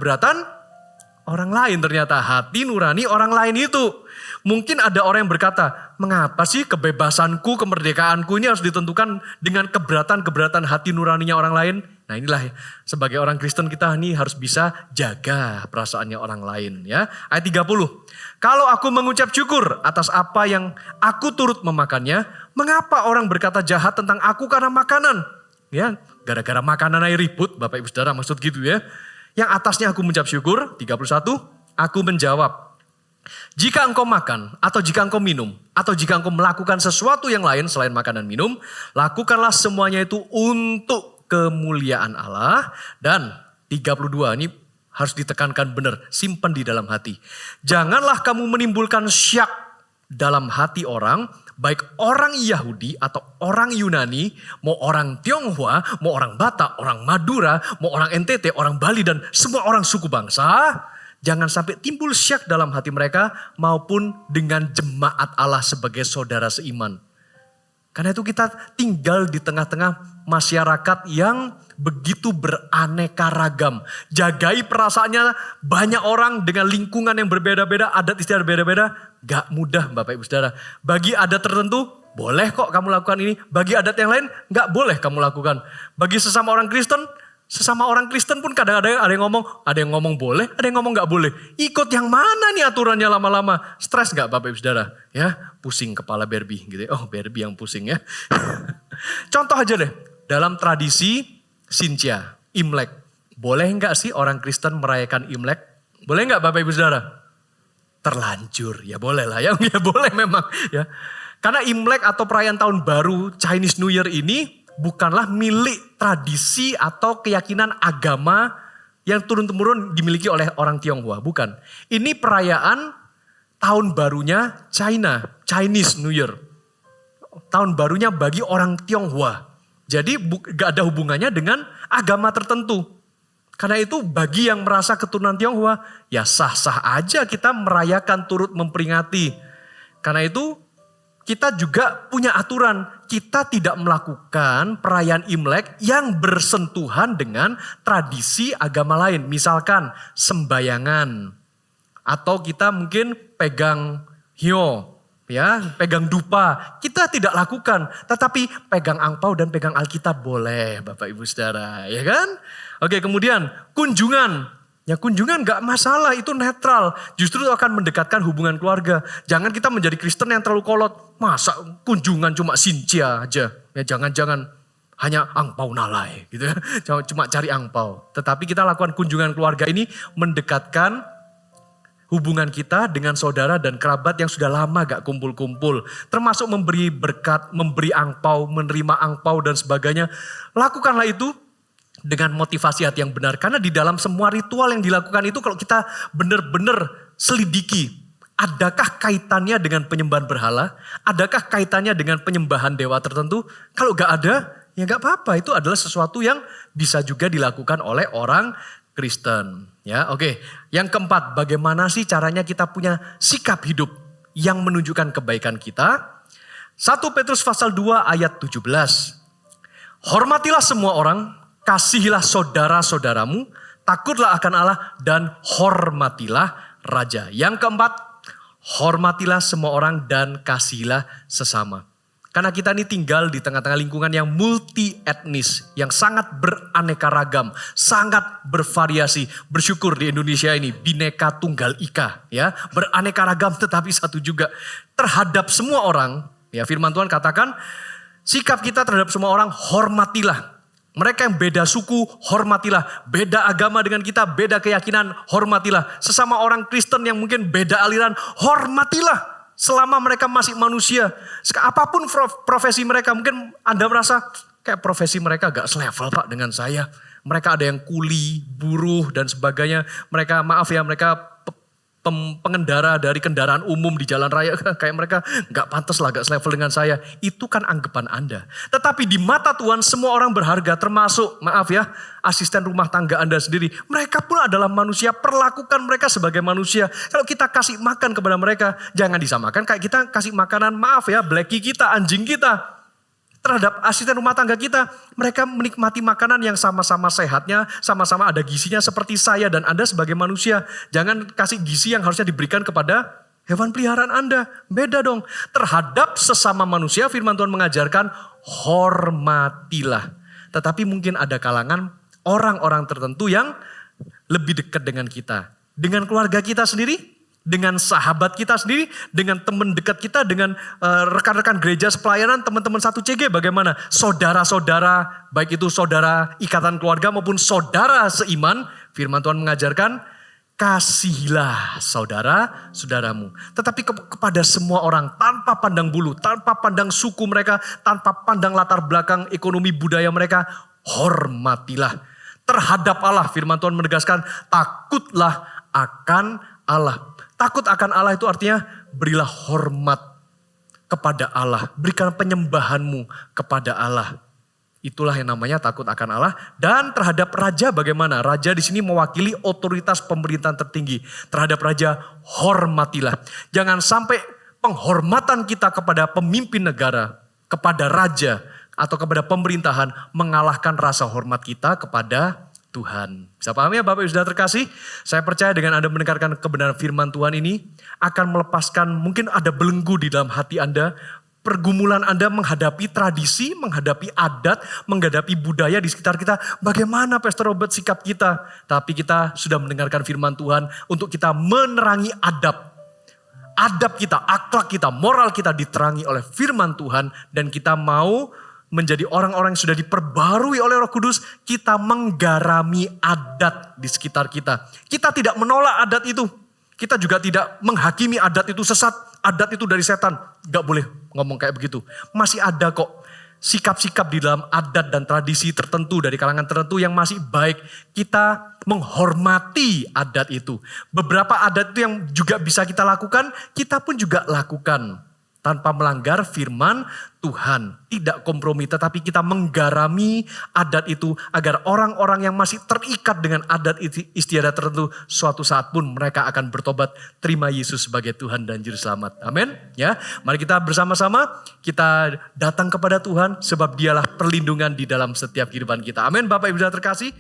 orang lain. Ternyata hati nurani orang lain itu. Mungkin ada orang yang berkata, mengapa sih kebebasanku, kemerdekaanku ini harus ditentukan dengan keberatan hati nuraninya orang lain? Nah inilah sebagai orang Kristen kita ini harus bisa jaga perasaannya orang lain ya. Ayat 30. Kalau aku mengucap syukur atas apa yang aku turut memakannya, mengapa orang berkata jahat tentang aku karena makanan? Ya, gara-gara makanan aja ribut, Bapak Ibu Saudara, maksud gitu ya. Yang atasnya aku mengucap syukur, 31, aku menjawab. Jika engkau makan, atau jika engkau minum, atau jika engkau melakukan sesuatu yang lain selain makan dan minum, lakukanlah semuanya itu untuk kemuliaan Allah. Dan 32 ini harus ditekankan benar, simpan di dalam hati. Janganlah kamu menimbulkan syak dalam hati orang, baik orang Yahudi atau orang Yunani, mau orang Tionghoa, mau orang Batak, orang Madura, mau orang NTT, orang Bali dan semua orang suku bangsa. Jangan sampai timbul syak dalam hati mereka maupun dengan jemaat Allah sebagai saudara seiman. Karena itu kita tinggal di tengah-tengah masyarakat yang begitu beraneka ragam. Jagai perasaannya banyak orang dengan lingkungan yang berbeda-beda, adat istiadat berbeda-beda. Gak mudah Bapak Ibu Saudara. Bagi adat tertentu boleh kok kamu lakukan ini. Bagi adat yang lain gak boleh kamu lakukan. Bagi sesama orang Kristen pun kadang-kadang ada yang ngomong boleh, ada yang ngomong gak boleh. Ikut yang mana nih aturannya lama-lama? Stres gak Bapak Ibu Saudara? Ya, pusing kepala Barbie gitu ya. Oh Barbie yang pusing ya. Contoh aja deh, dalam tradisi Xinjia, Imlek. Boleh gak sih orang Kristen merayakan Imlek? Boleh gak Bapak Ibu Saudara? Terlanjur, ya boleh lah ya, ya boleh memang ya. Karena Imlek atau perayaan tahun baru Chinese New Year ini bukanlah milik tradisi atau keyakinan agama yang turun-temurun dimiliki oleh orang Tionghoa. Bukan. Ini perayaan tahun barunya Chinese New Year. Tahun barunya bagi orang Tionghoa. Jadi gak ada hubungannya dengan agama tertentu. Karena itu bagi yang merasa keturunan Tionghoa, ya sah-sah aja kita merayakan turut memperingati. Karena itu kita juga punya aturan, kita tidak melakukan perayaan Imlek yang bersentuhan dengan tradisi agama lain. Misalkan sembayangan, atau kita mungkin pegang hio, ya, pegang dupa. Kita tidak lakukan, tetapi pegang angpau dan pegang Alkitab boleh Bapak Ibu Saudara, ya kan? Oke, kemudian kunjungan. Ya kunjungan gak masalah, itu netral. Justru akan mendekatkan hubungan keluarga. Jangan kita menjadi Kristen yang terlalu kolot. Masa kunjungan cuma Xinjia aja. Ya jangan-jangan hanya angpau nalai gitu ya. Cuma cari angpau. Tetapi kita lakukan kunjungan keluarga ini mendekatkan hubungan kita dengan saudara dan kerabat yang sudah lama gak kumpul-kumpul. Termasuk memberi berkat, memberi angpau, menerima angpau dan sebagainya. Lakukanlah itu dengan motivasi hati yang benar. Karena di dalam semua ritual yang dilakukan itu kalau kita benar-benar selidiki. Adakah kaitannya dengan penyembahan berhala? Adakah kaitannya dengan penyembahan dewa tertentu? Kalau gak ada, ya gak apa-apa. Itu adalah sesuatu yang bisa juga dilakukan oleh orang Kristen. Ya, oke. Yang keempat, bagaimana sih caranya kita punya sikap hidup yang menunjukkan kebaikan kita? 1 Petrus pasal 2 ayat 17. Hormatilah semua orang, kasihilah saudara-saudaramu, takutlah akan Allah dan hormatilah raja. Yang keempat, hormatilah semua orang dan kasihilah sesama. Karena kita ini tinggal di tengah-tengah lingkungan yang multi etnis, yang sangat beraneka ragam, sangat bervariasi. Bersyukur di Indonesia ini bineka tunggal ika, ya, beraneka ragam tetapi satu juga terhadap semua orang. Ya, firman Tuhan katakan, sikap kita terhadap semua orang hormatilah. Mereka yang beda suku, hormatilah. Beda agama dengan kita, beda keyakinan, hormatilah. Sesama orang Kristen yang mungkin beda aliran, hormatilah. Selama mereka masih manusia. Apapun profesi mereka, mungkin Anda merasa kayak profesi mereka gak selevel Pak dengan saya. Mereka ada yang kuli, buruh dan sebagainya. Mereka maaf ya, mereka pengendara dari kendaraan umum di jalan raya, kayak mereka nggak pantas lah, nggak selevel dengan saya. Itu kan anggapan Anda. Tetapi di mata Tuhan semua orang berharga, termasuk, maaf ya, asisten rumah tangga Anda sendiri. Mereka pun adalah manusia, perlakukan mereka sebagai manusia. Kalau kita kasih makan kepada mereka, jangan disamakan kayak kita kasih makanan, maaf ya, Blackie kita, anjing kita. Terhadap asisten rumah tangga kita, mereka menikmati makanan yang sama-sama sehatnya, sama-sama ada gizinya seperti saya dan Anda sebagai manusia. Jangan kasih gizi yang harusnya diberikan kepada hewan peliharaan Anda. Beda dong. Terhadap sesama manusia, firman Tuhan mengajarkan hormatilah. Tetapi mungkin ada kalangan orang-orang tertentu yang lebih dekat dengan kita. Dengan keluarga kita sendiri, dengan sahabat kita sendiri, dengan teman dekat kita, dengan rekan-rekan gereja sepelayanan, teman-teman 1CG bagaimana? Saudara-saudara, baik itu saudara ikatan keluarga maupun saudara seiman, firman Tuhan mengajarkan, kasihilah saudara-saudaramu. Tetapi kepada semua orang, tanpa pandang bulu, tanpa pandang suku mereka, tanpa pandang latar belakang ekonomi budaya mereka, hormatilah. Terhadap Allah, firman Tuhan menegaskan, takutlah akan Allah. Takut akan Allah itu artinya berilah hormat kepada Allah. Berikan penyembahanmu kepada Allah. Itulah yang namanya takut akan Allah. Dan terhadap raja bagaimana? Raja di sini mewakili otoritas pemerintahan tertinggi. Terhadap raja hormatilah. Jangan sampai penghormatan kita kepada pemimpin negara, kepada raja atau kepada pemerintahan mengalahkan rasa hormat kita kepada Tuhan. Bisa paham ya Bapak Ibu Saudara terkasih? Saya percaya dengan Anda mendengarkan kebenaran firman Tuhan ini akan melepaskan, mungkin ada belenggu di dalam hati Anda. Pergumulan Anda menghadapi tradisi, menghadapi adat, menghadapi budaya di sekitar kita. Bagaimana Pastor Robert sikap kita? Tapi kita sudah mendengarkan firman Tuhan untuk kita menerangi adab. Adab kita, akhlak kita, moral kita diterangi oleh firman Tuhan. Dan kita mau menjadi orang-orang yang sudah diperbarui oleh Roh Kudus, kita menggarami adat di sekitar kita. Kita tidak menolak adat itu. Kita juga tidak menghakimi adat itu sesat, adat itu dari setan. Gak boleh ngomong kayak begitu. Masih ada kok sikap-sikap di dalam adat dan tradisi tertentu dari kalangan tertentu yang masih baik. Kita menghormati adat itu. Beberapa adat itu yang juga bisa kita lakukan, kita pun juga lakukan. Tanpa melanggar firman Tuhan. Tidak kompromi, tetapi kita menggarami adat itu agar orang-orang yang masih terikat dengan adat istiadat tertentu, suatu saat pun mereka akan bertobat, terima Yesus sebagai Tuhan dan Juru Selamat. Amin. Ya, mari kita bersama-sama kita datang kepada Tuhan sebab Dialah perlindungan di dalam setiap kehidupan kita. Amin. Bapak Ibu Saudara terkasih.